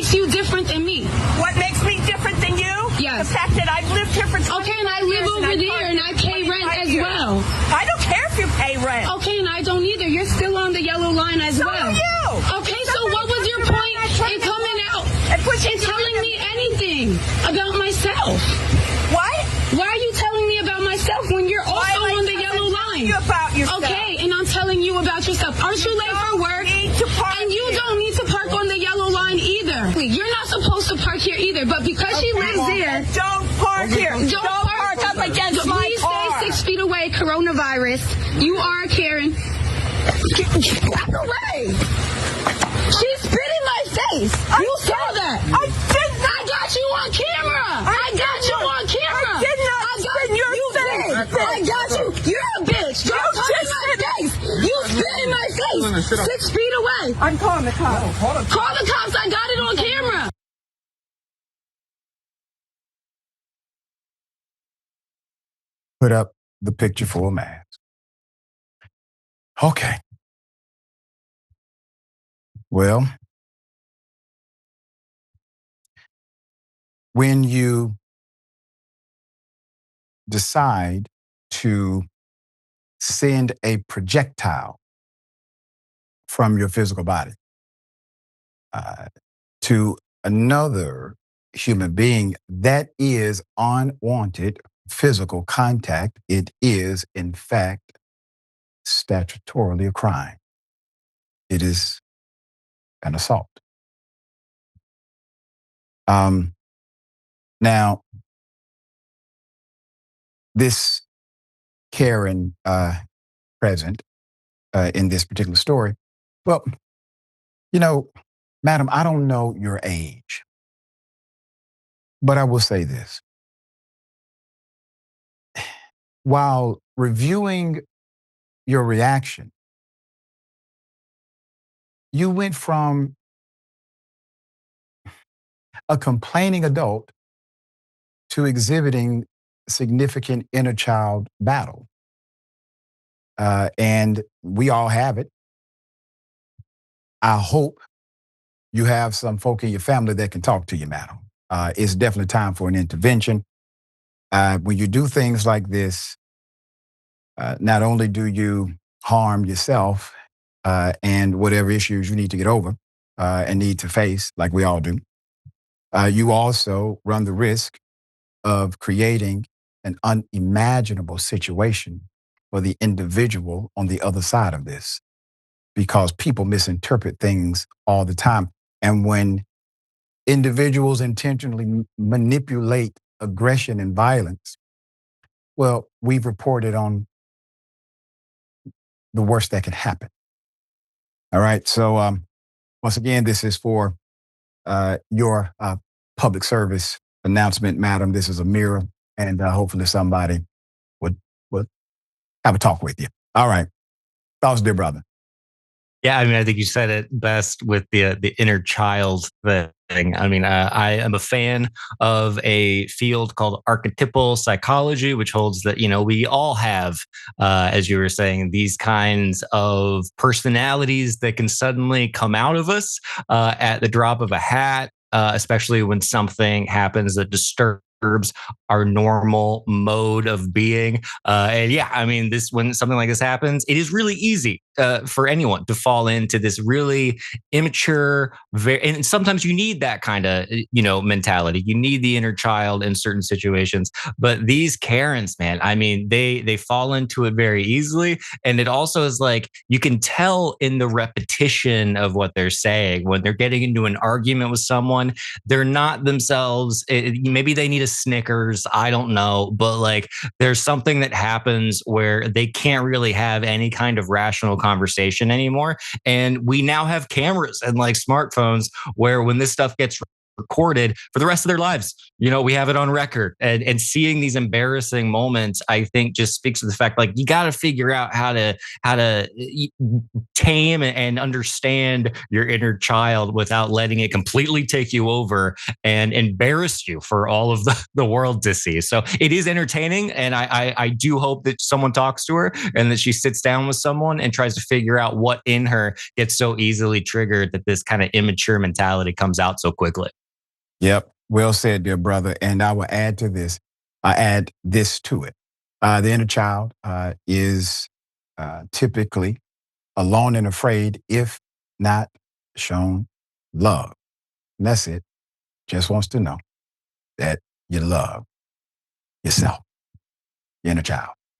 makes you different than me? What makes me different than you? Yes. The fact that I've lived here for 20 Okay, and I live years over there, and I pay rent as well. I don't care if you pay rent. Okay, and I don't either. You're still on the yellow line as well. So are you. Okay, so what was your point in coming out and telling me anything about myself? What? Why are you telling me about myself when you're also on the yellow line? You about yourself. Okay, and I'm telling you about yourself. Aren't you late for work? And you don't need to park on the yellow line either. You're not supposed to park here either, but because she lives there. Don't park here. Don't park up against my Please car. stay 6 feet away, coronavirus. You are a Karen. Back away. She spit in my face. You saw that. I did not. I got you on camera. I got you on camera. I did not spit in your face. I got you. You're a bitch. Don't touch my face. You spit in my face. 6 feet away. I'm calling the cops. Call the cops. I got it on camera. Put up the picture for a mask. Okay. Well, when you decide to send a projectile from your physical body to another human being, that is unwanted physical contact. It is, in fact, statutorily a crime. It is an assault. Now, this Karen present in this particular story, well, you know, madam, I don't know your age, but I will say this. While reviewing your reaction, you went from a complaining adult to exhibiting significant inner child battle. And we all have it. I hope you have some folk in your family that can talk to you, madam. It's definitely time for an intervention. When you do things like this, not only do you harm yourself and whatever issues you need to get over and need to face, like we all do, you also run the risk of creating an unimaginable situation for the individual on the other side of this, because people misinterpret things all the time. And when individuals intentionally manipulate aggression and violence, well, we've reported on the worst that can happen. All right. So once again, this is for your public service announcement, madam. This is a mirror, and hopefully somebody would have a talk with you. All right. Thoughts, dear brother? Yeah, I mean, I think you said it best with the inner child thing. I mean, I am a fan of a field called archetypal psychology, which holds that, you know, we all have, as you were saying, these kinds of personalities that can suddenly come out of us at the drop of a hat, especially when something happens that disturbs our normal mode of being. And yeah, I mean, when something like this happens, it is really easy for anyone to fall into this really immature, and sometimes you need that kind of, mentality. You need the inner child in certain situations. But these Karens, man, I mean, they fall into it very easily. And it also is like, you can tell in the repetition of what they're saying when they're getting into an argument with someone, they're not themselves. Maybe they need a Snickers, I don't know, but like there's something that happens where they can't really have any kind of rational conversation anymore. And we now have cameras and like smartphones where when this stuff gets recorded for the rest of their lives. We have it on record. And seeing these embarrassing moments, I think just speaks to the fact, like, you got to figure out how to tame and understand your inner child without letting it completely take you over and embarrass you for all of the world to see. So it is entertaining. And I do hope that someone talks to her and that she sits down with someone and tries to figure out what in her gets so easily triggered that this kind of immature mentality comes out so quickly. Yep. Well said, dear brother. And I will add to this. I add this to it. The inner child is typically alone and afraid if not shown love. And that's it. Just wants to know that you love yourself, your inner child.